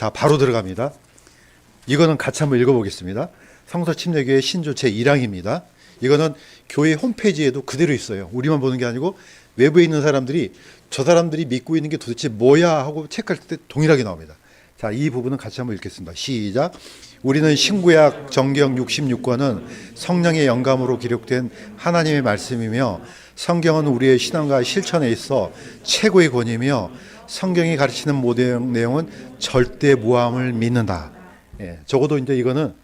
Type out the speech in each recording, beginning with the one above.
자, 바로 들어갑니다. 이거는 같이 한번 읽어보겠습니다. 성서침례교회 신조 제1항입니다. 이거는 교회 홈페이지에도 그대로 있어요. 우리만 보는 게 아니고 외부에 있는 사람들이 저 사람들이 믿고 있는 게 도대체 뭐야 하고 체크할 때 동일하게 나옵니다. 자, 이 부분은 같이 한번 읽겠습니다. 시작. 우리는 신구약 정경 66권은 성령의 영감으로 기록된 하나님의 말씀이며 성경은 우리의 신앙과 실천에 있어 최고의 권위이며 성경이 가르치는 모든 내용은 절대 무함을 믿는다. 예, 적어도 이제 이거는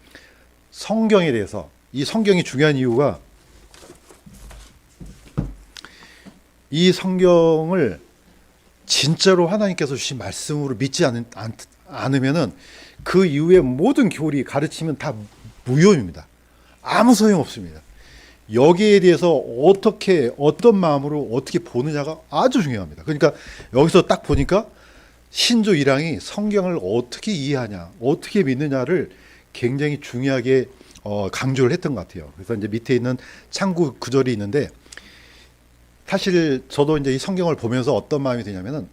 성경에 대해서, 이 성경이 중요한 이유가 이 성경을 진짜로 하나님께서 주신 말씀으로 믿지 않으면은 그 이후에 모든 교리 가르치면 다 무효입니다. 아무 소용 없습니다. 여기에 대해서 어떻게, 어떤 마음으로 어떻게 보느냐가 아주 중요합니다. 그러니까 여기서 딱 보니까 신조 1항이 성경을 어떻게 이해하냐, 어떻게 믿느냐를 굉장히 중요하게 강조를 했던 것 같아요. 그래서 이제 밑에 있는 참고 구절이 있는데, 사실 저도 이제 이 성경을 보면서 어떤 마음이 드냐면은,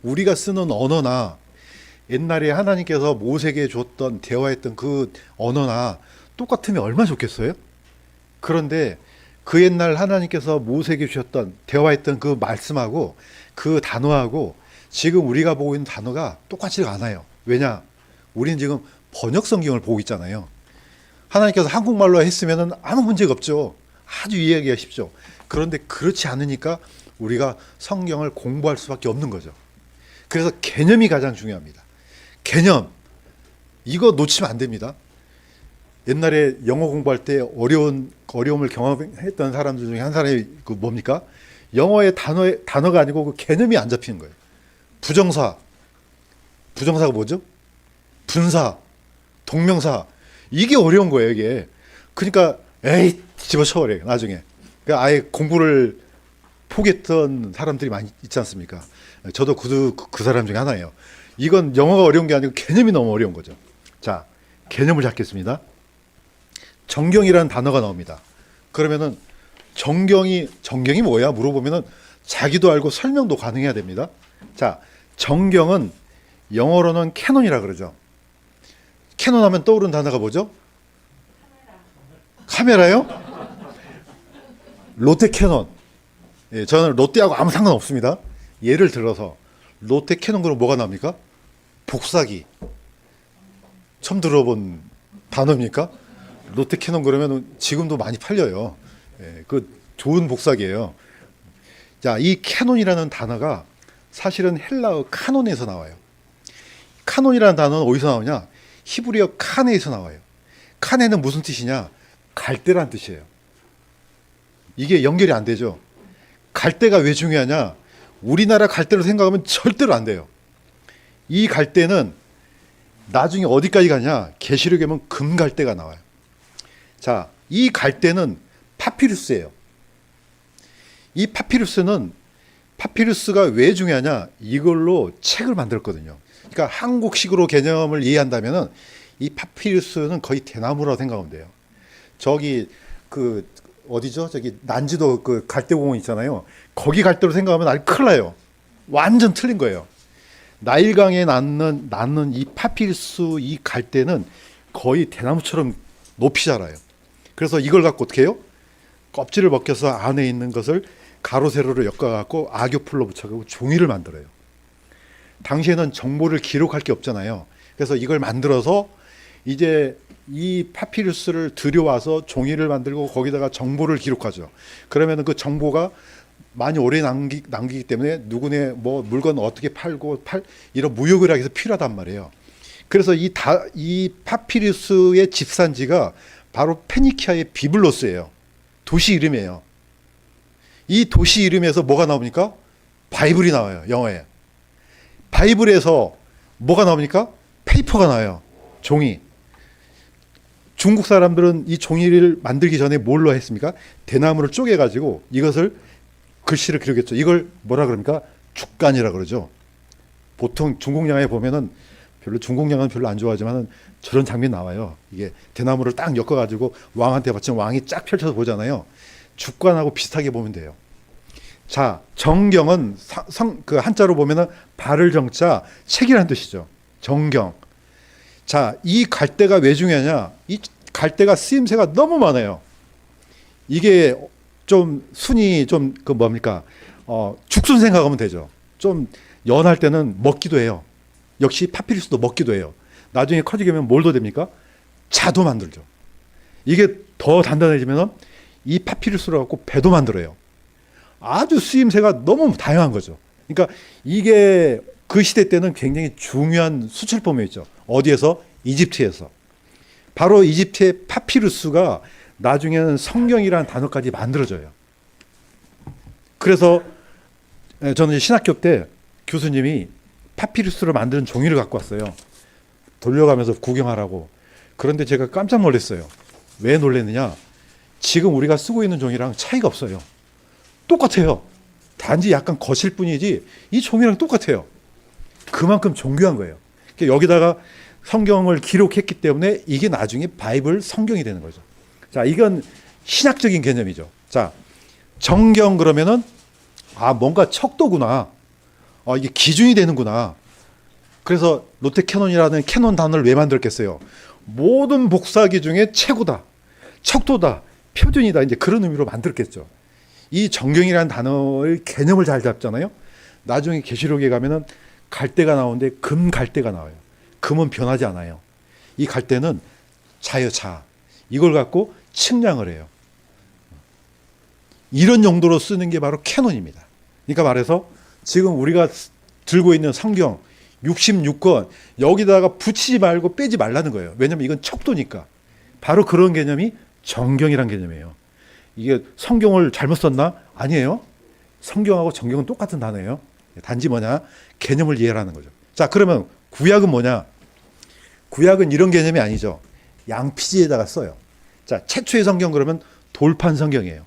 우리가 쓰는 언어나 옛날에 하나님께서 모세에게 줬던, 대화했던 그 언어나 똑같으면 얼마나 좋겠어요? 그런데 그 옛날 하나님께서 모세에게 주셨던, 대화했던 그 말씀하고 그 단어하고 지금 우리가 보고 있는 단어가 똑같지가 않아요. 왜냐? 우리는 지금 번역 성경을 보고 있잖아요. 하나님께서 한국말로 했으면 아무 문제가 없죠. 아주 이해하기가 쉽죠. 그런데 그렇지 않으니까 우리가 성경을 공부할 수밖에 없는 거죠. 그래서 개념이 가장 중요합니다. 개념, 이거 놓치면 안 됩니다. 옛날에 영어 공부할 때 어려움을 경험했던 사람들 중에 한 사람이 그 뭡니까? 영어의 단어가 아니고 그 개념이 안 잡히는 거예요. 부정사가 뭐죠? 분사, 동명사, 이게 어려운 거예요, 이게. 그러니까 에이 집어쳐버려요, 나중에. 그러니까 아예 공부를 포기했던 사람들이 많이 있지 않습니까? 저도 그 사람 중에 하나예요. 이건 영어가 어려운 게 아니고 개념이 너무 어려운 거죠. 자, 개념을 잡겠습니다. 정경이라는 단어가 나옵니다. 그러면은 정경이 뭐야? 물어보면은 자기도 알고 설명도 가능해야 됩니다. 자, 정경은 영어로는 캐논이라 그러죠. 캐논 하면 떠오르는 단어가 뭐죠? 카메라요? 롯데 캐논. 예, 저는 롯데하고 아무 상관없습니다. 예를 들어서 롯데 캐논 그럼 뭐가 나옵니까? 복사기. 처음 들어본 단어입니까? 롯데 캐논 그러면 지금도 많이 팔려요. 예, 그 좋은 복사기예요. 자, 이 캐논이라는 단어가 사실은 헬라어 카논에서 나와요. 카논이라는 단어는 어디서 나오냐? 히브리어 칸에서 나와요. 칸에는 무슨 뜻이냐? 갈대란 뜻이에요. 이게 연결이 안 되죠. 갈대가 왜 중요하냐? 우리나라 갈대로 생각하면 절대로 안 돼요. 이 갈대는 나중에 어디까지 가냐? 계시록에 보면 금갈대가 나와요. 자, 이 갈대는 파피루스예요. 이 파피루스가 왜 중요하냐? 이걸로 책을 만들었거든요. 그러니까 한국식으로 개념을 이해한다면은 이 파피루스는 거의 대나무라고 생각하면 돼요. 저기 그 어디죠? 저기 난지도 그 갈대공원 있잖아요. 거기 갈대로 생각하면 아주 큰일 나요. 완전 틀린 거예요. 나일강에 낳는 이 파피루스 이 갈대는 거의 대나무처럼 높이 자라요. 그래서 이걸 갖고 어떻게 해요? 껍질을 벗겨서 안에 있는 것을 가로 세로로 엮어갖고 악교풀로 붙여갖고 종이를 만들어요. 당시에는 정보를 기록할 게 없잖아요. 그래서 이걸 만들어서 이제 이 파피루스를 들여와서 종이를 만들고 거기다가 정보를 기록하죠. 그러면 그 정보가 많이 오래 남기기 때문에 누구네 뭐 물건 어떻게 팔고 이런 무역을 해서 필요하단 말이에요. 그래서 이 파피루스의 집산지가 바로 페니키아의 비블로스예요. 도시 이름이에요. 이 도시 이름에서 뭐가 나옵니까? 바이블이 나와요, 영어에. 바이블에서 뭐가 나옵니까? 페이퍼가 나와요, 종이. 중국 사람들은 이 종이를 만들기 전에 뭘로 했습니까? 대나무를 쪼개가지고 이것을 글씨를 기록했죠. 이걸 뭐라 그럽니까? 죽간이라 그러죠. 보통 중국 영화에 보면은 중국 영화는 별로 안 좋아하지만은 저런 장면이 나와요. 이게 대나무를 딱 엮어가지고 왕한테 바치면 왕이 쫙 펼쳐서 보잖아요. 죽간하고 비슷하게 보면 돼요. 자, 정경은 그 한자로 보면은 발을 정자 책이라는 뜻이죠. 정경. 자, 이 갈대가 왜 중요하냐? 이 갈대가 쓰임새가 너무 많아요. 이게 좀 순이 좀 그 뭡니까? 죽순 생각하면 되죠. 좀 연할 때는 먹기도 해요. 역시 파피루스도 먹기도 해요. 나중에 커지게 되면 뭘도 됩니까? 자도 만들죠. 이게 더 단단해지면 이 파피루스로 갖고 배도 만들어요. 아주 쓰임새가 너무 다양한 거죠. 그러니까 이게 그 시대 때는 굉장히 중요한 수출품이었죠. 어디에서? 이집트에서. 바로 이집트의 파피루스가 나중에는 성경이라는 단어까지 만들어져요. 그래서 저는 신학교 때 교수님이 파피루스로 만드는 종이를 갖고 왔어요. 돌려가면서 구경하라고. 그런데 제가 깜짝 놀랐어요. 왜 놀랐느냐? 지금 우리가 쓰고 있는 종이랑 차이가 없어요. 똑같아요. 단지 약간 거칠 뿐이지 이 종이랑 똑같아요. 그만큼 존귀한 거예요. 여기다가 성경을 기록했기 때문에 이게 나중에 바이블 성경이 되는 거죠. 자, 이건 신학적인 개념이죠. 자, 정경 그러면은 뭔가 척도구나. 이게 기준이 되는구나. 그래서 롯데 캐논이라는 캐논 단어를 왜 만들었겠어요? 모든 복사기 중에 최고다. 척도다. 표준이다. 이제 그런 의미로 만들었겠죠. 이 정경이라는 단어의 개념을 잘 잡잖아요. 나중에 계시록에 가면은 갈대가 나오는데 금 갈대가 나와요. 금은 변하지 않아요. 이 갈대는 자요, 자. 이걸 갖고 측량을 해요. 이런 용도로 쓰는 게 바로 캐논입니다. 그러니까 말해서 지금 우리가 들고 있는 성경 66권 여기다가 붙이지 말고 빼지 말라는 거예요. 왜냐하면 이건 척도니까. 바로 그런 개념이 정경이란 개념이에요. 이게 성경을 잘못 썼나? 아니에요. 성경하고 정경은 똑같은 단어예요. 단지 뭐냐? 개념을 이해하는 거죠. 자, 그러면 구약은 뭐냐? 구약은 이런 개념이 아니죠. 양피지에다가 써요. 자, 최초의 성경 그러면 돌판 성경이에요.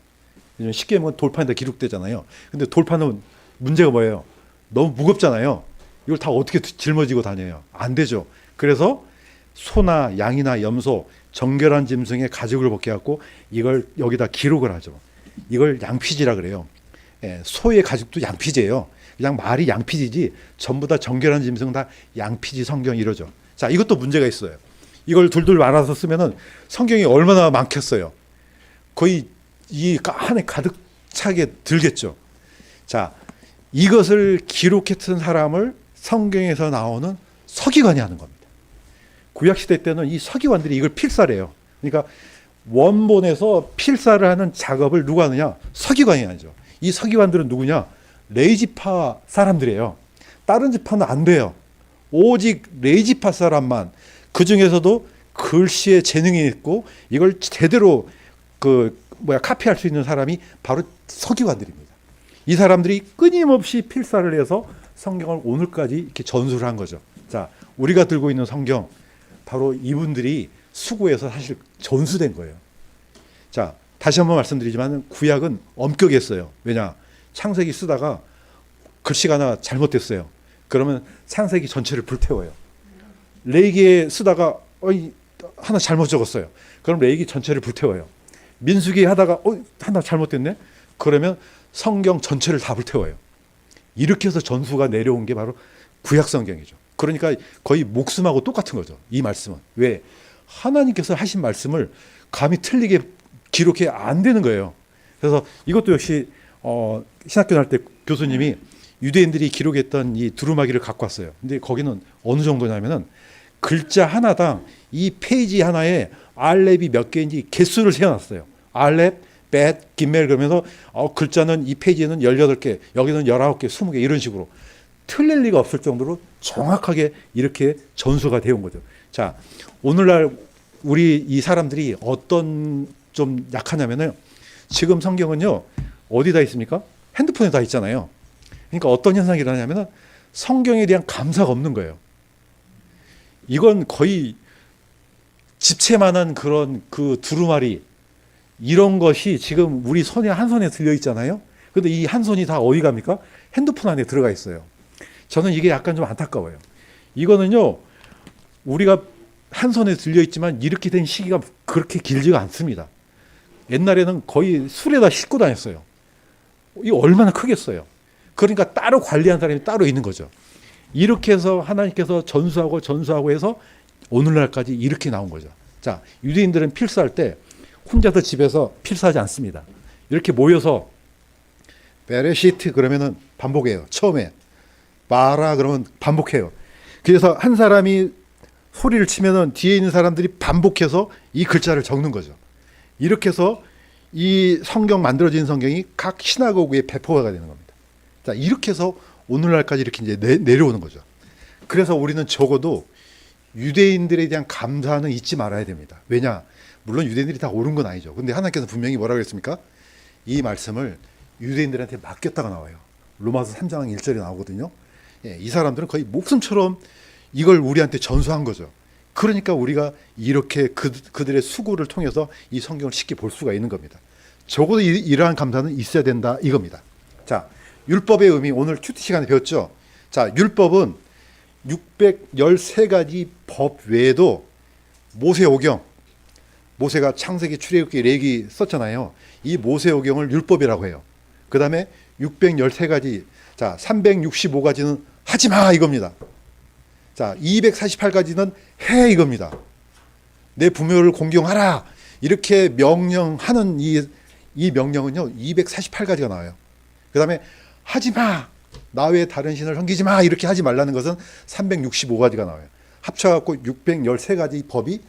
쉽게 보면 돌판에다 기록되잖아요. 근데 돌판은 문제가 뭐예요? 너무 무겁잖아요. 이걸 다 어떻게 짊어지고 다녀요? 안 되죠. 그래서 소나 양이나 염소, 정결한 짐승의 가죽을 벗겨갖고 이걸 여기다 기록을 하죠. 이걸 양피지라 그래요. 소의 가죽도 양피지예요. 그냥 말이 양피지지 전부 다 정결한 짐승 다 양피지 성경 이러죠. 자, 이것도 문제가 있어요. 이걸 둘둘 말아서 쓰면은 성경이 얼마나 많겠어요. 거의 이 안에 가득 차게 들겠죠. 자, 이것을 기록했던 사람을 성경에서 나오는 서기관이 하는 겁니다. 구약시대 때는 이 서기관들이 이걸 필사래요. 그러니까 원본에서 필사를 하는 작업을 누가 하느냐? 서기관이 하죠. 이 서기관들은 누구냐? 레이지파 사람들이에요. 다른 지파는 안 돼요. 오직 레이지파 사람만. 그 중에서도 글씨에 재능이 있고 이걸 제대로 카피할 수 있는 사람이 바로 서기관들입니다. 이 사람들이 끊임없이 필사를 해서 성경을 오늘까지 이렇게 전수를 한 거죠. 자, 우리가 들고 있는 성경 바로 이분들이 수고해서 사실 전수된 거예요. 자, 다시 한번 말씀드리지만 구약은 엄격했어요. 왜냐? 창세기 쓰다가 글씨가 하나 잘못됐어요. 그러면 창세기 전체를 불태워요. 레위기에 쓰다가 하나 잘못 적었어요. 그럼 레위기 전체를 불태워요. 민수기 하다가 하나 잘못됐네. 그러면 성경 전체를 다 불태워요. 이렇게 해서 전수가 내려온 게 바로 구약 성경이죠. 그러니까 거의 목숨하고 똑같은 거죠. 이 말씀은. 왜? 하나님께서 하신 말씀을 감히 틀리게 기록해 안 되는 거예요. 그래서 이것도 역시 신학교 다닐 때 교수님이 유대인들이 기록했던 이 두루마기를 갖고 왔어요. 근데 거기는 어느 정도냐면은 글자 하나당 이 페이지 하나에 알렙이 몇 개인지 개수를 세워놨어요. 알렙, 벳, 김멜 그러면서 글자는 이 페이지에는 18개, 여기는 19개, 20개 이런 식으로 틀릴 리가 없을 정도로 정확하게 이렇게 전수가 되어 온 거죠. 자, 오늘날 우리 이 사람들이 어떤 좀 약하냐면은 지금 성경은요 어디다 있습니까? 핸드폰에 다 있잖아요. 그러니까 어떤 현상이 일어나냐면은 성경에 대한 감사가 없는 거예요. 이건 거의 집채만한 그런 그 두루마리 이런 것이 지금 우리 손에 한 손에 들려 있잖아요. 근데 이 한 손이 다 어디 갑니까? 핸드폰 안에 들어가 있어요. 저는 이게 약간 좀 안타까워요. 이거는요 우리가 한 손에 들려 있지만 이렇게 된 시기가 그렇게 길지가 않습니다. 옛날에는 거의 술에다 싣고 다녔어요. 이거 얼마나 크겠어요. 그러니까 따로 관리한 사람이 따로 있는 거죠. 이렇게 해서 하나님께서 전수하고 해서 오늘날까지 이렇게 나온 거죠. 자, 유대인들은 필사할 때 혼자서 집에서 필사하지 않습니다. 이렇게 모여서 베레시트 그러면은 반복해요. 처음에 마라 그러면 반복해요. 그래서 한 사람이 소리를 치면은 뒤에 있는 사람들이 반복해서 이 글자를 적는 거죠. 이렇게 해서 이 성경 만들어진 성경이 각 시나고그에 배포가 되는 겁니다. 자, 이렇게 해서 오늘날까지 이렇게 이제 내려오는 거죠. 그래서 우리는 적어도 유대인들에 대한 감사는 잊지 말아야 됩니다. 왜냐? 물론 유대인들이 다 옳은 건 아니죠. 근데 하나님께서 분명히 뭐라고 했습니까? 이 말씀을 유대인들한테 맡겼다가 나와요. 로마서 3장 1절에 나오거든요. 예, 이 사람들은 거의 목숨처럼 이걸 우리한테 전수한 거죠. 그러니까 우리가 이렇게 그들의 수고를 통해서 이 성경을 쉽게 볼 수가 있는 겁니다. 적어도 이러한 감사는 있어야 된다 이겁니다. 자, 율법의 의미 오늘 큐티 시간에 배웠죠. 자, 율법은 613가지 법 외에도 모세오경, 모세가 창세기, 출애굽기, 레위기 썼잖아요. 이 모세오경을 율법이라고 해요. 그 다음에 613가지, 자, 365가지는 하지 마 이겁니다. 자, 248가지는 해 이겁니다. 내 부모를 공경하라 이렇게 명령하는 이 명령은요 248가지가 나와요. 그 다음에 하지 마, 나 외에 다른 신을 섬기지 마 이렇게 하지 말라는 것은 365가지가 나와요. 합쳐갖고 613가지 법이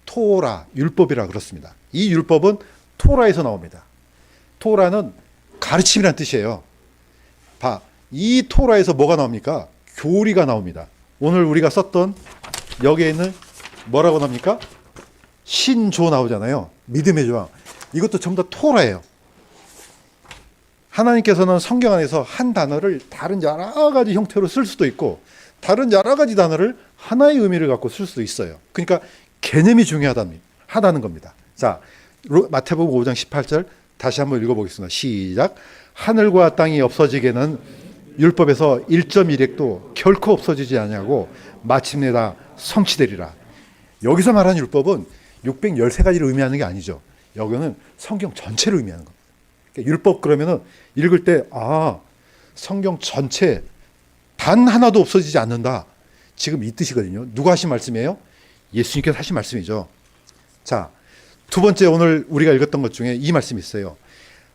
토라, 율법이라 그렇습니다. 이 율법은 토라에서 나옵니다. 토라는 가르침이란 뜻이에요. 봐, 이 토라에서 뭐가 나옵니까? 교리가 나옵니다. 오늘 우리가 썼던 여기에 있는 뭐라고 나옵니까? 신조 나오잖아요. 믿음의 조항. 이것도 전부 다 토라예요. 하나님께서는 성경 안에서 한 단어를 다른 여러 가지 형태로 쓸 수도 있고 다른 여러 가지 단어를 하나의 의미를 갖고 쓸 수도 있어요. 그러니까 개념이 중요하다는 겁니다. 자, 마태복음 5장 18절 다시 한번 읽어보겠습니다. 시작. 하늘과 땅이 없어지게는 율법에서 1.1획도 결코 없어지지 아니하고 마침내 다 성취되리라. 여기서 말하는 율법은 613가지를 의미하는 게 아니죠. 여기는 성경 전체를 의미하는 겁니다. 그러니까 율법 그러면은 읽을 때 성경 전체 단 하나도 없어지지 않는다. 지금 이 뜻이거든요. 누가 하신 말씀이에요? 예수님께서 하신 말씀이죠. 자, 두 번째 오늘 우리가 읽었던 것 중에 이 말씀이 있어요.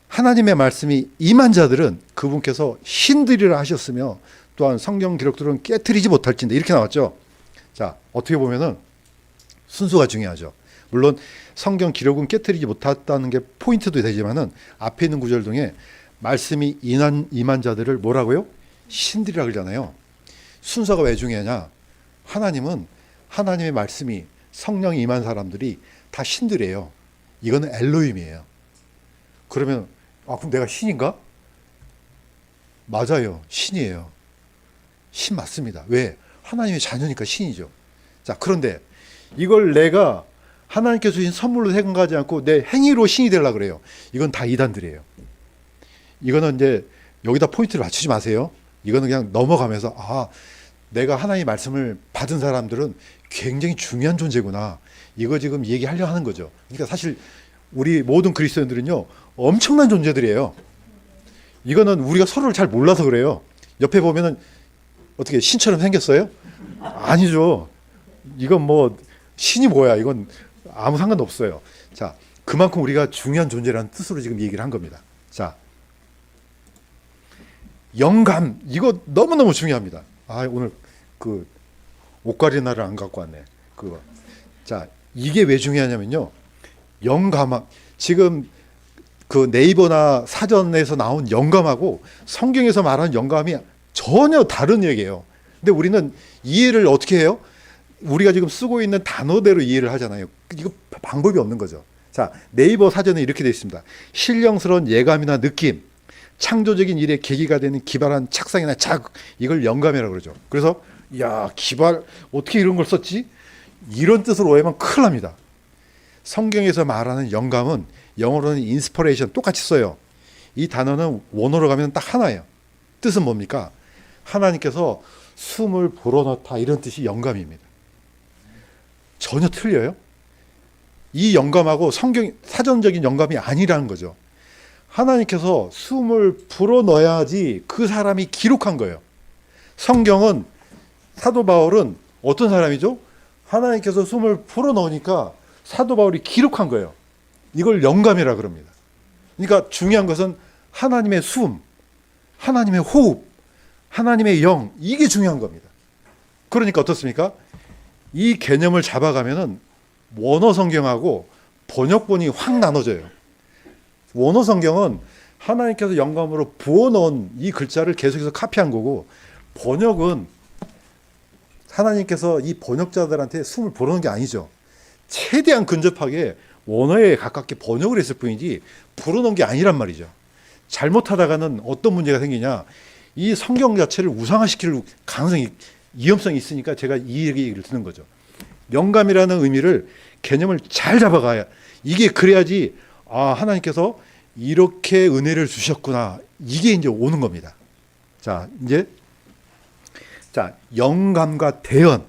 하나님의 말씀이 임한 자들은 그분께서 신들이라 하셨으며 또한 성경 기록들은 깨트리지 못할진대 이렇게 나왔죠. 자, 어떻게 보면은 순서가 중요하죠. 물론 성경 기록은 깨트리지 못했다는 게 포인트도 되지만은 앞에 있는 구절 중에 말씀이 임한 자들을 뭐라고요? 신들이라 그러잖아요. 순서가 왜 중요하냐? 하나님은 하나님의 말씀이 성령이 임한 사람들이 다 신들이에요. 이거는 엘로힘이에요. 그러면 그럼 내가 신인가? 맞아요. 신이에요. 신 맞습니다. 왜? 하나님의 자녀니까 신이죠. 자, 그런데 이걸 내가 하나님께서 주신 선물로 생각하지 않고 내 행위로 신이 되려고 그래요. 이건 다 이단들이에요. 이거는 이제 여기다 포인트를 맞추지 마세요. 이거는 그냥 넘어가면서 내가 하나님의 말씀을 받은 사람들은 굉장히 중요한 존재구나. 이거 지금 얘기하려 하는 거죠. 그러니까 사실 우리 모든 그리스도인들은요 엄청난 존재들이에요. 이거는 우리가 서로를 잘 몰라서 그래요. 옆에 보면은 어떻게 신처럼 생겼어요? 아니죠. 이건 뭐 신이 뭐야? 이건 아무 상관도 없어요. 자, 그만큼 우리가 중요한 존재라는 뜻으로 지금 얘기를 한 겁니다. 자, 영감 이거 너무너무 중요합니다. 오늘 그 옷가리 날을 안 갖고 왔네. 그거. 자, 이게 왜 중요하냐면요. 영감 지금 그 네이버나 사전에서 나온 영감하고 성경에서 말하는 영감이 전혀 다른 얘기예요. 근데 우리는 이해를 어떻게 해요? 우리가 지금 쓰고 있는 단어대로 이해를 하잖아요. 이거 방법이 없는 거죠. 자, 네이버 사전에 이렇게 되어 있습니다. 신령스러운 예감이나 느낌, 창조적인 일에 계기가 되는 기발한 착상이나 자극, 이걸 영감이라고 그러죠. 그래서 기발 어떻게 이런 걸 썼지? 이런 뜻으로 오해하면 큰일 납니다. 성경에서 말하는 영감은 영어로는 인스퍼레이션 똑같이 써요. 이 단어는 원어로 가면 딱 하나예요. 뜻은 뭡니까? 하나님께서 숨을 불어넣다 이런 뜻이 영감입니다. 전혀 틀려요. 이 영감하고 성경 사전적인 영감이 아니라는 거죠. 하나님께서 숨을 불어넣어야지 그 사람이 기록한 거예요. 성경은 사도 바울은 어떤 사람이죠? 하나님께서 숨을 불어넣으니까 사도 바울이 기록한 거예요. 이걸 영감이라 그럽니다. 그러니까 중요한 것은 하나님의 숨, 하나님의 호흡, 하나님의 영, 이게 중요한 겁니다. 그러니까 어떻습니까? 이 개념을 잡아가면은 원어 성경하고 번역본이 확 나눠져요. 원어 성경은 하나님께서 영감으로 부어넣은 이 글자를 계속해서 카피한 거고, 번역은 하나님께서 이 번역자들한테 숨을 불어넣은 게 아니죠. 최대한 근접하게 원어에 가깝게 번역을 했을 뿐이지 불어넣은 게 아니란 말이죠. 잘못하다가는 어떤 문제가 생기냐, 이 성경 자체를 우상화시킬 가능성이, 위험성이 있으니까 제가 이 얘기를 듣는 거죠. 영감이라는 의미를, 개념을 잘 잡아가야, 이게 그래야지 하나님께서 이렇게 은혜를 주셨구나, 이게 이제 오는 겁니다. 자, 이제 영감과 대언,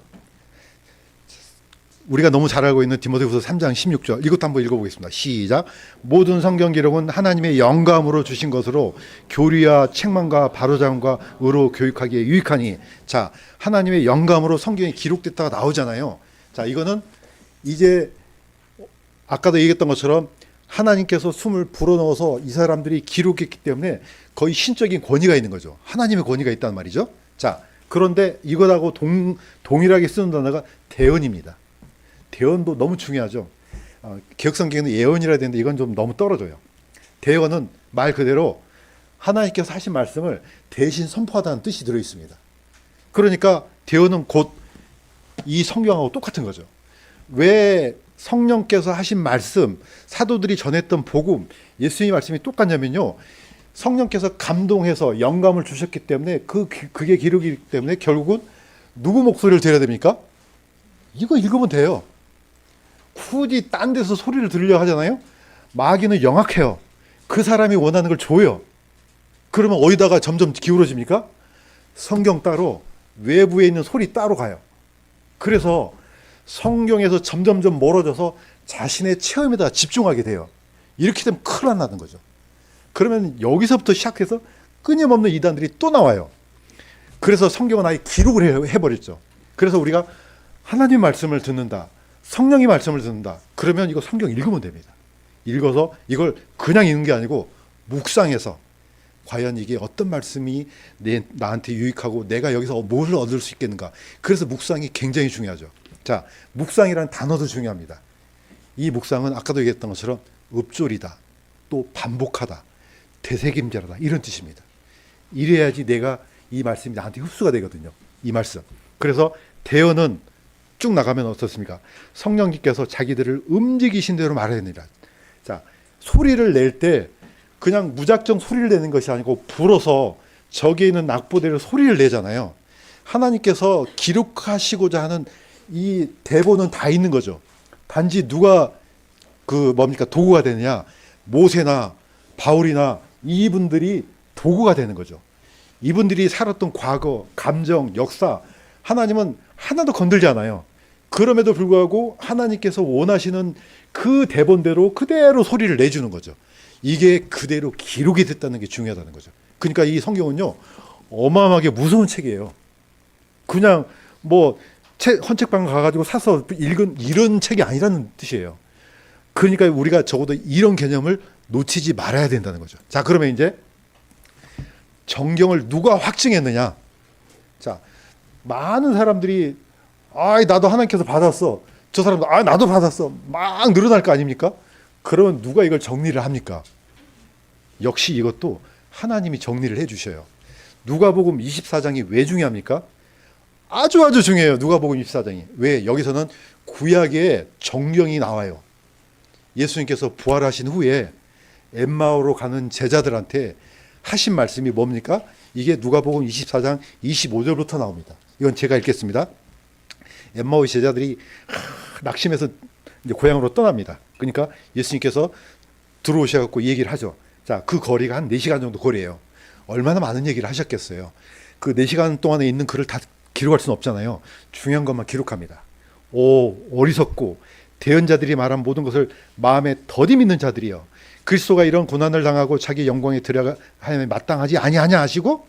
우리가 너무 잘 알고 있는 디모데후서 3장 16절, 이것도 한번 읽어보겠습니다. 시작. 모든 성경 기록은 하나님의 영감으로 주신 것으로 교리와 책망과 바로잡음과 의로 교육하기에 유익하니. 자, 하나님의 영감으로 성경이 기록됐다가 나오잖아요. 자, 이거는 이제 아까도 얘기했던 것처럼 하나님께서 숨을 불어넣어서 이 사람들이 기록했기 때문에 거의 신적인 권위가 있는 거죠. 하나님의 권위가 있다는 말이죠. 자, 그런데 이것하고 동일하게 쓰는 단어가 대언입니다. 대언도 너무 중요하죠. 개혁성경에는 예언이라 되는데 이건 좀 너무 떨어져요. 대언은 말 그대로 하나님께서 하신 말씀을 대신 선포하다는 뜻이 들어있습니다. 그러니까 대언은 곧 이 성경하고 똑같은 거죠. 왜 성령께서 하신 말씀, 사도들이 전했던 복음, 예수님의 말씀이 똑같냐면요, 성령께서 감동해서 영감을 주셨기 때문에 그게 기록이기 때문에 결국은 누구 목소리를 들어야 됩니까? 이거 읽으면 돼요. 굳이 딴 데서 소리를 들으려 하잖아요. 마귀는 영악해요. 그 사람이 원하는 걸 줘요. 그러면 어디다가 점점 기울어집니까? 성경 따로, 외부에 있는 소리 따로 가요. 그래서 성경에서 점점점 멀어져서 자신의 체험에다 집중하게 돼요. 이렇게 되면 큰일 나는 거죠. 그러면 여기서부터 시작해서 끊임없는 이단들이 또 나와요. 그래서 성경은 아예 기록을 해버렸죠. 그래서 우리가 하나님 말씀을 듣는다, 성령의 말씀을 듣는다, 그러면 이거 성경 읽으면 됩니다. 읽어서 이걸 그냥 읽는 게 아니고 묵상해서 과연 이게 어떤 말씀이 나한테 유익하고 내가 여기서 뭘 얻을 수 있겠는가. 그래서 묵상이 굉장히 중요하죠. 자, 묵상이라는 단어도 중요합니다. 이 묵상은 아까도 얘기했던 것처럼 읊조리다, 또 반복하다, 되새김질하다, 이런 뜻입니다. 이래야지 내가 이 말씀이 나한테 흡수가 되거든요. 이 말씀. 그래서 대언은 쭉 나가면 어떻습니까? 성령님께서 자기들을 움직이신 대로 말해야 됩니다. 자, 소리를 낼 때 그냥 무작정 소리를 내는 것이 아니고 불어서 저기에 있는 낙보대로 소리를 내잖아요. 하나님께서 기록하시고자 하는 이 대본은 다 있는 거죠. 단지 누가 도구가 되느냐, 모세나 바울이나 이분들이 도구가 되는 거죠. 이분들이 살았던 과거, 감정, 역사, 하나님은 하나도 건들지 않아요. 그럼에도 불구하고 하나님께서 원하시는 그 대본대로 그대로 소리를 내주는 거죠. 이게 그대로 기록이 됐다는 게 중요하다는 거죠. 그러니까 이 성경은요, 어마어마하게 무서운 책이에요. 그냥 헌책방 가가지고 사서 읽은 이런 책이 아니라는 뜻이에요. 그러니까 우리가 적어도 이런 개념을 놓치지 말아야 된다는 거죠. 자, 그러면 이제 정경을 누가 확증했느냐? 자, 많은 사람들이 나도 하나님께서 받았어. 저 사람도 나도 받았어. 막 늘어날 거 아닙니까? 그러면 누가 이걸 정리를 합니까? 역시 이것도 하나님이 정리를 해주셔요. 누가복음 24장이 왜 중요합니까? 아주 중요해요. 누가복음 24장이. 왜? 여기서는 구약의 정경이 나와요. 예수님께서 부활하신 후에 엠마오로 가는 제자들한테 하신 말씀이 뭡니까? 이게 누가복음 24장 25절부터 나옵니다. 이건 제가 읽겠습니다. 엠마오 제자들이 낙심해서 이제 고향으로 떠납니다. 그러니까 예수님께서 들어오셔갖고 얘기를 하죠. 자, 그 거리가 한 4시간 정도 거리예요. 얼마나 많은 얘기를 하셨겠어요. 그 4시간 동안에 있는 글을 다 기록할 수는 없잖아요. 중요한 것만 기록합니다. 어리석고 대언자들이 말한 모든 것을 마음에 더디 믿는 자들이여, 그리스도가 이런 고난을 당하고 자기 영광에 들어가야 마땅하지 아니하냐 하시고,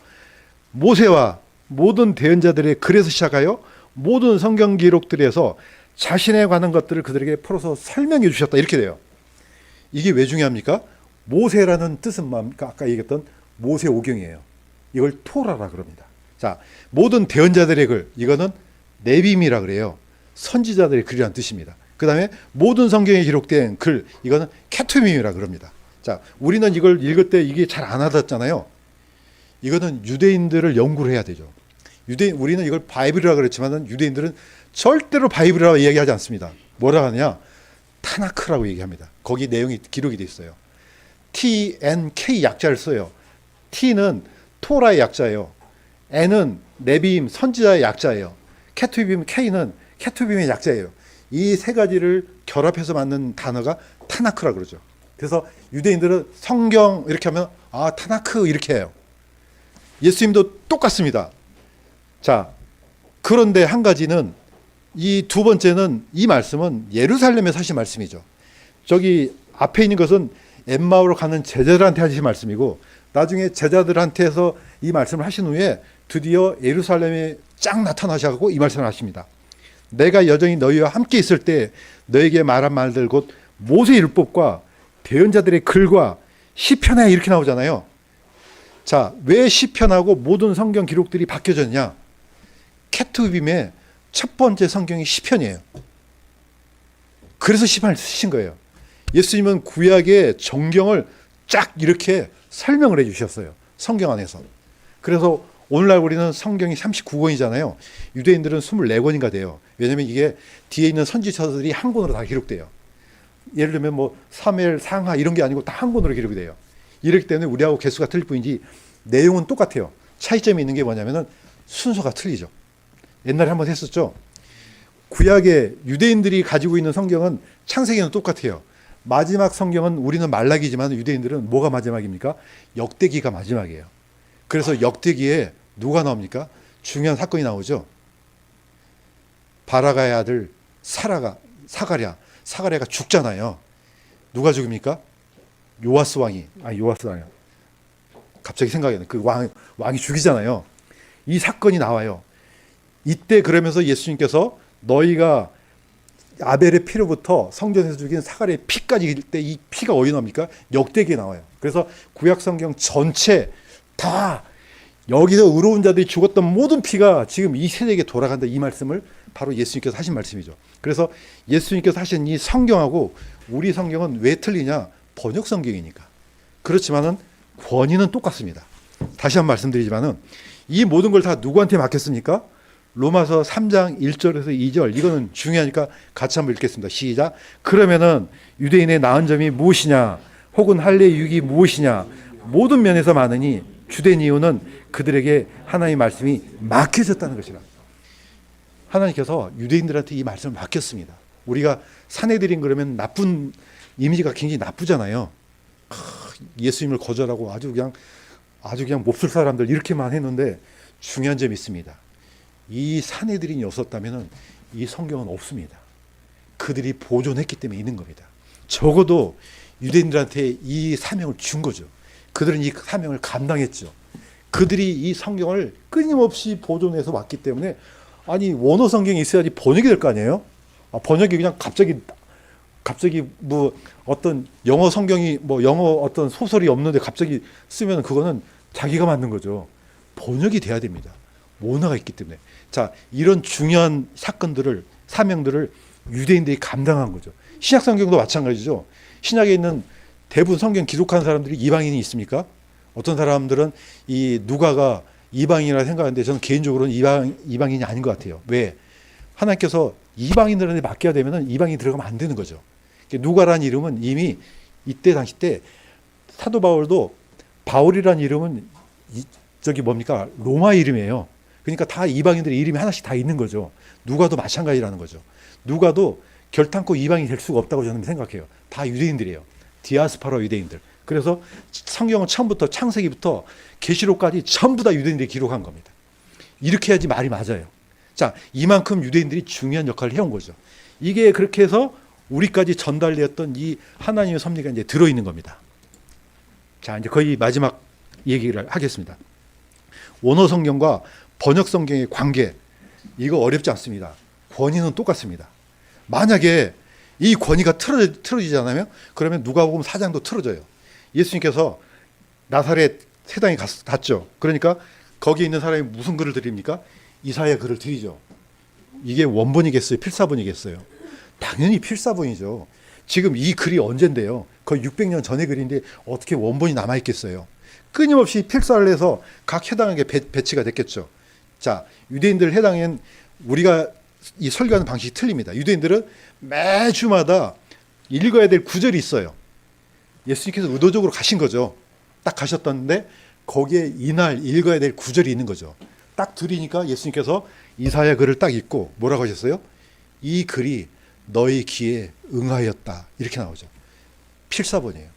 모세와 모든 대언자들의 글에서 시작하여 모든 성경 기록들에서 자신에 관한 것들을 그들에게 풀어서 설명해 주셨다. 이렇게 돼요. 이게 왜 중요합니까? 모세라는 뜻은 뭡니까? 아까 얘기했던 모세오경이에요. 이걸 토라라 그럽니다. 자, 모든 대언자들의 글, 이거는 네빔이라 그래요. 선지자들의 글이라는 뜻입니다. 그 다음에 모든 성경에 기록된 글, 이거는 케투빔이라 그럽니다. 자, 우리는 이걸 읽을 때 이게 잘 안 와닿잖아요. 이거는 유대인들을 연구를 해야 되죠. 우리는 이걸 바이블이라고 그랬지만 유대인들은 절대로 바이블이라고 이야기하지 않습니다. 뭐라 하느냐? 타나크라고 얘기합니다. 거기 내용이 기록이 돼 있어요. TNK 약자를 써요. T는 토라의 약자예요. N은 네빔 선지자의 약자예요. 케투빔 K는 케투빔의 약자예요. 이 세 가지를 결합해서 만든 단어가 타나크라 그러죠. 그래서 유대인들은 성경 이렇게 하면 아 타나크 이렇게 해요. 예수님도 똑같습니다. 자, 그런데 한 가지는 이 두 번째는 이 말씀은 예루살렘에서 하신 말씀이죠. 저기 앞에 있는 것은 엠마오로 가는 제자들한테 하신 말씀이고 나중에 제자들한테서 이 말씀을 하신 후에 드디어 예루살렘에 쫙 나타나셔서 이 말씀을 하십니다. 내가 여전히 너희와 함께 있을 때 너에게 말한 말들 곧 모세 율법과 대언자들의 글과 시편에 이렇게 나오잖아요. 자, 왜 시편하고 모든 성경 기록들이 바뀌어졌냐? 케투빔의 첫 번째 성경이 시편이에요. 그래서 시편을 쓰신 거예요. 예수님은 구약의 정경을 쫙 이렇게 설명을 해 주셨어요. 성경 안에서. 그래서 오늘날 우리는 성경이 39권이잖아요. 유대인들은 24권인가 돼요. 왜냐하면 이게 뒤에 있는 선지서들이 한 권으로 다 기록돼요. 예를 들면 뭐 사무엘, 상하 이런 게 아니고 다 한 권으로 기록이 돼요. 이렇기 때문에 우리하고 개수가 틀릴 뿐이지 내용은 똑같아요. 차이점이 있는 게 뭐냐면은 순서가 틀리죠. 옛날에 한번 했었죠. 구약의 유대인들이 가지고 있는 성경은 창세기는 똑같아요. 마지막 성경은 우리는 말라기지만 유대인들은 뭐가 마지막입니까? 역대기가 마지막이에요. 그래서 역대기에 누가 나옵니까? 중요한 사건이 나오죠. 바라가의 아들 사가랴가 죽잖아요. 누가 죽입니까? 요아스 왕이 갑자기 생각이 나요. 그 왕이 죽이잖아요. 이 사건이 나와요. 이때 그러면서 예수님께서 너희가 아벨의 피로부터 성전에서 죽인 사가랴의 피까지 일 때 이 피가 어디 나옵니까? 역대기에 나와요. 그래서 구약 성경 전체 다 여기서 의로운 자들이 죽었던 모든 피가 지금 이 세대에게 돌아간다. 이 말씀을 바로 예수님께서 하신 말씀이죠. 그래서 예수님께서 하신 이 성경하고 우리 성경은 왜 틀리냐? 번역 성경이니까. 그렇지만은 권위는 똑같습니다. 다시 한번 말씀드리지만은 이 모든 걸 다 누구한테 맡겼습니까? 로마서 3장 1절에서 2절. 이거는 중요하니까 같이 한번 읽겠습니다. 시작. 그러면은 유대인의 나은 점이 무엇이냐? 혹은 할례의 유익이 무엇이냐? 모든 면에서 많으니 주된 이유는 그들에게 하나님의 말씀이 맡겨졌다는 것이라. 하나님께서 유대인들한테 이 말씀을 맡겼습니다. 우리가 사내들인 그러면 나쁜 이미지가 굉장히 나쁘잖아요. 예수님을 거절하고 아주 그냥 몹쓸 사람들 이렇게만 했는데 중요한 점이 있습니다. 이 사내들인이 없었다면 이 성경은 없습니다. 그들이 보존했기 때문에 있는 겁니다. 적어도 유대인들한테 이 사명을 준 거죠. 그들은 이 사명을 감당했죠. 그들이 이 성경을 끊임없이 보존해서 왔기 때문에 아니 원어 성경이 있어야지 번역이 될 거 아니에요? 번역이 그냥 갑자기 뭐 어떤 영어 성경이 뭐 영어 어떤 소설이 없는데 갑자기 쓰면 그거는 자기가 만든 거죠. 번역이 돼야 됩니다. 원어가 있기 때문에. 자, 이런 중요한 사건들을 사명들을 유대인들이 감당한 거죠. 신약 성경도 마찬가지죠. 신약에 있는 대부분 성경 기록한 사람들이 이방인이 있습니까? 어떤 사람들은 이 누가가 이방인이라 생각하는데 저는 개인적으로는 이방인이 아닌 것 같아요. 왜? 하나님께서 이방인들한테 맡겨야 되면 이방인이 들어가면 안 되는 거죠. 누가라는 이름은 이미 이때 당시 때 사도 바울이라는 이름은 저기 뭡니까? 로마 이름이에요. 그러니까 다 이방인들의 이름이 하나씩 다 있는 거죠. 누가도 마찬가지라는 거죠. 누가도 결탄코 이방인이 될 수가 없다고 저는 생각해요. 다 유대인들이에요. 디아스파라 유대인들. 그래서 성경은 처음부터 창세기부터 계시록까지 전부 다 유대인들이 기록한 겁니다. 이렇게 해야지 말이 맞아요. 자, 이만큼 유대인들이 중요한 역할을 해온 거죠. 이게 그렇게 해서 우리까지 전달되었던 이 하나님의 섭리가 이제 들어있는 겁니다. 자, 이제 거의 마지막 얘기를 하겠습니다. 원어 성경과 번역 성경의 관계 이거 어렵지 않습니다. 권위는 똑같습니다. 만약에 이 권위가 틀어지지 않으면 그러면 누가복음 4장도 틀어져요. 예수님께서 나사렛 세당에 갔죠. 그러니까 거기 있는 사람이 무슨 글을 드립니까? 이사야 글을 드리죠. 이게 원본이겠어요? 필사본이겠어요? 당연히 필사본이죠. 지금 이 글이 언젠데요? 거의 600년 전의 글인데 어떻게 원본이 남아있겠어요? 끊임없이 필사를 해서 각 해당에게 배치가 됐겠죠. 자, 유대인들 해당엔 우리가 이 설교하는 방식이 틀립니다. 유대인들은 매주마다 읽어야 될 구절이 있어요. 예수님께서 의도적으로 가신 거죠. 딱 가셨던데 거기에 이날 읽어야 될 구절이 있는 거죠. 딱 드리니까 예수님께서 이사야 글을 딱 읽고 뭐라고 하셨어요? 이 글이 너희 귀에 응하였다. 이렇게 나오죠. 필사본이에요.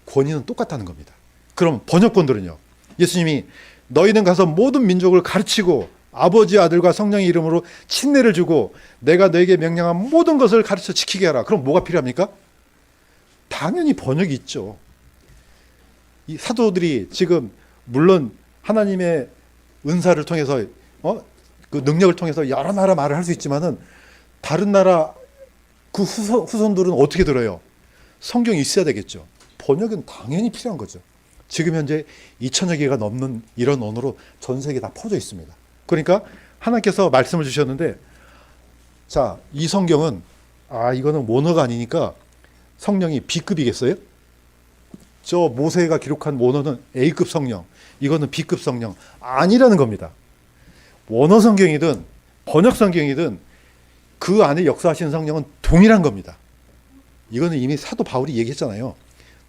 권위는 똑같다는 겁니다. 그럼 번역본들은요. 예수님이 너희는 가서 모든 민족을 가르치고 아버지 아들과 성령의 이름으로 침례를 주고 내가 너에게 명령한 모든 것을 가르쳐 지키게 하라. 그럼 뭐가 필요합니까? 당연히 번역이 있죠. 이 사도들이 지금 물론 하나님의 은사를 통해서 그 능력을 통해서 여러 나라 말을 할 수 있지만은 다른 나라 그 후손들은 어떻게 들어요? 성경이 있어야 되겠죠. 번역은 당연히 필요한 거죠. 지금 현재 2000여 개가 넘는 이런 언어로 전 세계에 다 퍼져 있습니다. 그러니까 하나님께서 말씀을 주셨는데 자, 이 성경은 이거는 원어가 아니니까 성령이 B급이겠어요? 저 모세가 기록한 원어는 A급 성령, 이거는 B급 성령 아니라는 겁니다. 원어 성경이든 번역 성경이든 그 안에 역사하시는 성령은 동일한 겁니다. 이거는 이미 사도 바울이 얘기했잖아요.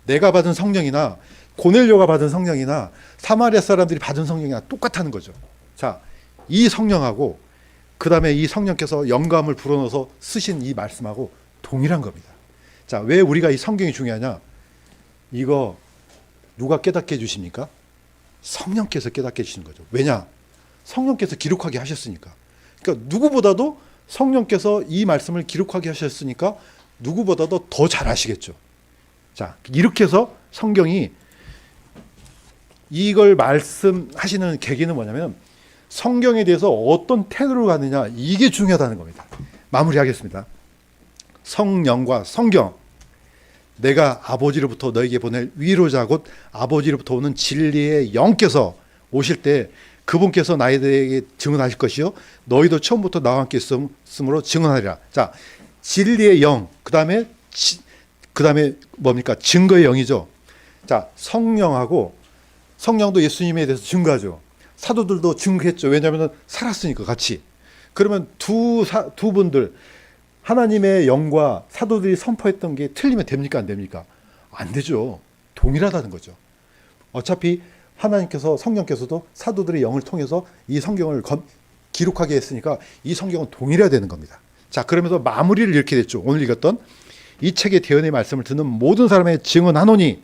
내가 받은 성령이나 고넬료가 받은 성령이나 사마리아 사람들이 받은 성령이나 똑같다는 거죠. 자, 이 성령하고 그 다음에 이 성령께서 영감을 불어넣어서 쓰신 이 말씀하고 동일한 겁니다. 자, 왜 우리가 이 성경이 중요하냐? 이거 누가 깨닫게 해주십니까? 성령께서 깨닫게 해주시는 거죠. 왜냐? 성령께서 기록하게 하셨으니까. 그러니까 누구보다도 성령께서 이 말씀을 기록하게 하셨으니까 누구보다도 더 잘 아시겠죠. 자, 이렇게 해서 성경이 이걸 말씀하시는 계기는 뭐냐면 성경에 대해서 어떤 태도를 갖느냐, 이게 중요하다는 겁니다. 마무리하겠습니다. 성령과 성경, 내가 아버지로부터 너에게 보낼 위로자 곧 아버지로부터 오는 진리의 영께서 오실 때 그분께서 나에게 증언하실 것이요 너희도 처음부터 나와 함께 있음으로 증언하리라. 자, 진리의 영, 그 다음에 뭡니까? 증거의 영이죠. 자, 성령하고 성령도 예수님에 대해서 증거하죠. 사도들도 증거했죠. 왜냐하면 살았으니까 같이. 그러면 두 분들 하나님의 영과 사도들이 선포했던 게 틀리면 됩니까? 안 됩니까? 안 되죠. 동일하다는 거죠. 어차피 하나님께서 성령께서도 사도들의 영을 통해서 이 성경을 기록하게 했으니까 이 성경은 동일해야 되는 겁니다. 자, 그러면서 마무리를 이렇게 됐죠. 오늘 읽었던 이 책의 대언의 말씀을 듣는 모든 사람의 증언하노니,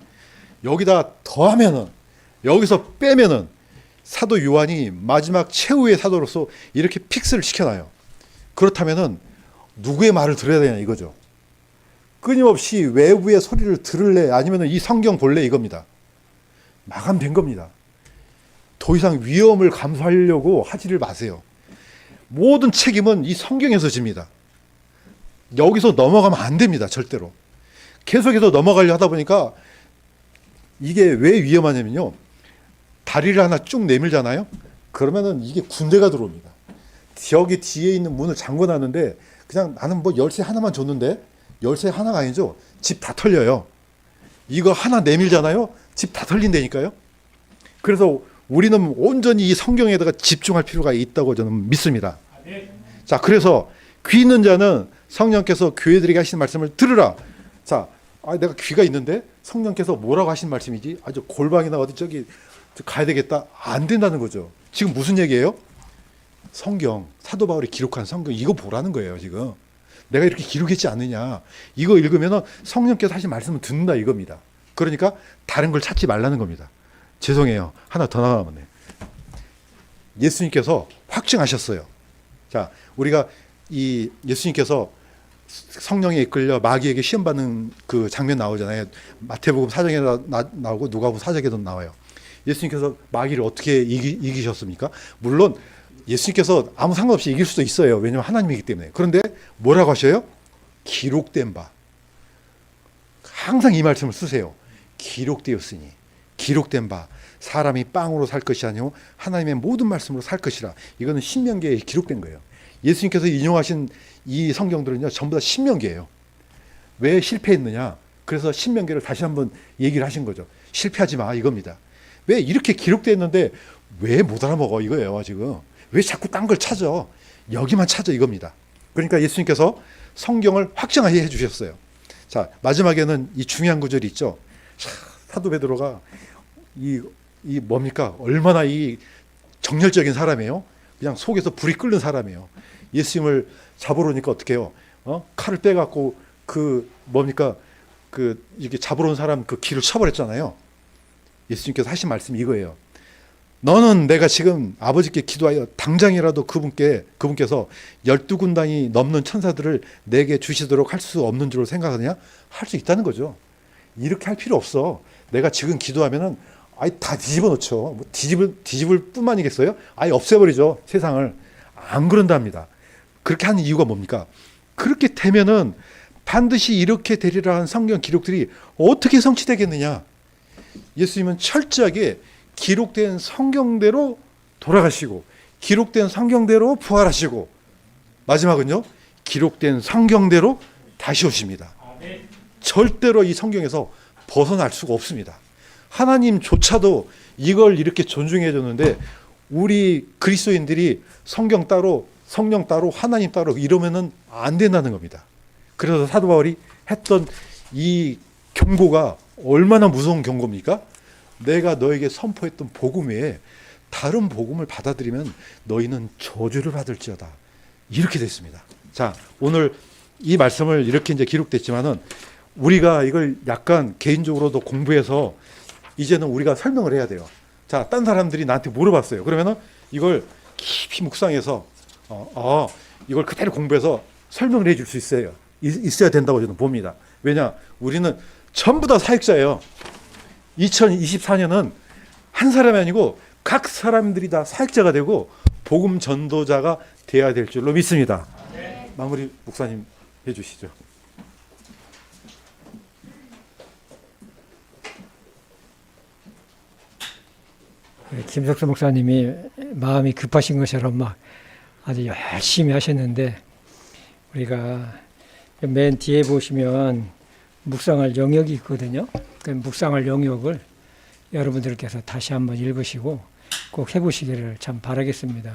여기다 더하면은, 여기서 빼면은 사도 요한이 마지막 최후의 사도로서 이렇게 픽스를 시켜놔요. 그렇다면은 누구의 말을 들어야 되냐 이거죠. 끊임없이 외부의 소리를 들을래 아니면 이 성경 볼래 이겁니다. 마감된 겁니다. 더 이상 위험을 감수하려고 하지를 마세요. 모든 책임은 이 성경에서 집니다. 여기서 넘어가면 안 됩니다. 절대로. 계속해서 넘어가려 하다 보니까 이게 왜 위험하냐면요. 다리를 하나 쭉 내밀잖아요. 그러면은 이게 군대가 들어옵니다. 여기 뒤에 있는 문을 잠궈놨는데 그냥 나는 뭐 열쇠 하나만 줬는데 열쇠 하나가 아니죠. 집 다 털려요. 이거 하나 내밀잖아요. 집 다 털린다니까요. 그래서 우리는 온전히 이 성경에다가 집중할 필요가 있다고 저는 믿습니다. 자, 그래서 귀 있는 자는 성령께서 교회들에게 하신 말씀을 들으라. 자, 내가 귀가 있는데 성령께서 뭐라고 하신 말씀이지? 아주 골방이나 어디 저기 가야 되겠다. 안 된다는 거죠. 지금 무슨 얘기예요? 성경, 사도 바울이 기록한 성경 이거 보라는 거예요. 지금 내가 이렇게 기록했지 않느냐. 이거 읽으면 성령께서 하신 말씀을 듣는다 이겁니다. 그러니까 다른 걸 찾지 말라는 겁니다. 죄송해요. 하나 더 나가면 예수님께서 확증하셨어요. 자, 우리가 이 예수님께서 성령에 이끌려 마귀에게 시험받는 그 장면 나오잖아요. 마태복음 4장에 나오고 누가복음 4장에도 나와요. 예수님께서 마귀를 어떻게 이기셨습니까? 물론 예수님께서 아무 상관없이 이길 수도 있어요. 왜냐하면 하나님이기 때문에. 그런데 뭐라고 하셔요? 기록된 바. 항상 이 말씀을 쓰세요. 기록되었으니, 기록된 바, 사람이 빵으로 살 것이 아니요 하나님의 모든 말씀으로 살 것이라. 이거는 신명기에 기록된 거예요. 예수님께서 인용하신 이 성경들은요 전부 다 신명기예요. 왜 실패했느냐? 그래서 신명기를 다시 한번 얘기를 하신 거죠. 실패하지 마, 이겁니다. 왜 이렇게 기록되었는데 왜 못 알아먹어, 이거예요. 지금 왜 자꾸 딴 걸 찾아? 여기만 찾아, 이겁니다. 그러니까 예수님께서 성경을 확정하게 해주셨어요. 자, 마지막에는 이 중요한 구절이 있죠. 사도 베드로가 이 뭡니까? 얼마나 이 정열적인 사람이에요. 그냥 속에서 불이 끓는 사람이에요. 예수님을 잡으러 오니까 어떻게 해요? 칼을 빼갖고 그 뭡니까? 그 이게 잡으러 온 사람 그 귀를 쳐버렸잖아요. 예수님께서 하신 말씀이 이거예요. 너는 내가 지금 아버지께 기도하여 당장이라도 그분께서 12군단이 넘는 천사들을 내게 주시도록 할 수 없는 줄로 생각하느냐? 할 수 있다는 거죠. 이렇게 할 필요 없어. 내가 지금 기도하면은 아예 다 뒤집어 놓죠. 뭐 뒤집을 뿐만이겠어요? 아예 없애버리죠. 세상을. 안 그런답니다. 그렇게 하는 이유가 뭡니까? 그렇게 되면은 반드시 이렇게 되리라 한 성경 기록들이 어떻게 성취되겠느냐? 예수님은 철저하게 기록된 성경대로 돌아가시고 기록된 성경대로 부활하시고 마지막은요. 기록된 성경대로 다시 오십니다. 절대로 이 성경에서 벗어날 수가 없습니다. 하나님조차도 이걸 이렇게 존중해 줬는데 우리 그리스도인들이 성경 따로 성령 따로 하나님 따로 이러면은 안 된다는 겁니다. 그래서 사도 바울이 했던 이 경고가 얼마나 무서운 경고입니까? 내가 너에게 선포했던 복음 외에 다른 복음을 받아들이면 너희는 저주를 받을지어다. 이렇게 됐습니다. 자, 오늘 이 말씀을 이렇게 이제 기록됐지만은 우리가 이걸 약간 개인적으로도 공부해서 이제는 우리가 설명을 해야 돼요. 자, 딴 사람들이 나한테 물어봤어요. 그러면은 이걸 깊이 묵상해서 이걸 그대로 공부해서 설명을 해줄 수 있어야 된다고 저는 봅니다. 왜냐? 우리는 전부 다 사역자예요. 2024년은 한 사람이 아니고 각 사람들이 다 사역자가 되고 복음 전도자가 되어야 될 줄로 믿습니다. 네. 마무리 목사님 해주시죠. 김석수 목사님이 마음이 급하신 것처럼 막 아주 열심히 하셨는데 우리가 맨 뒤에 보시면 묵상할 영역이 있거든요. 그 묵상할 영역을 여러분들께서 다시 한번 읽으시고 꼭 해보시기를 참 바라겠습니다.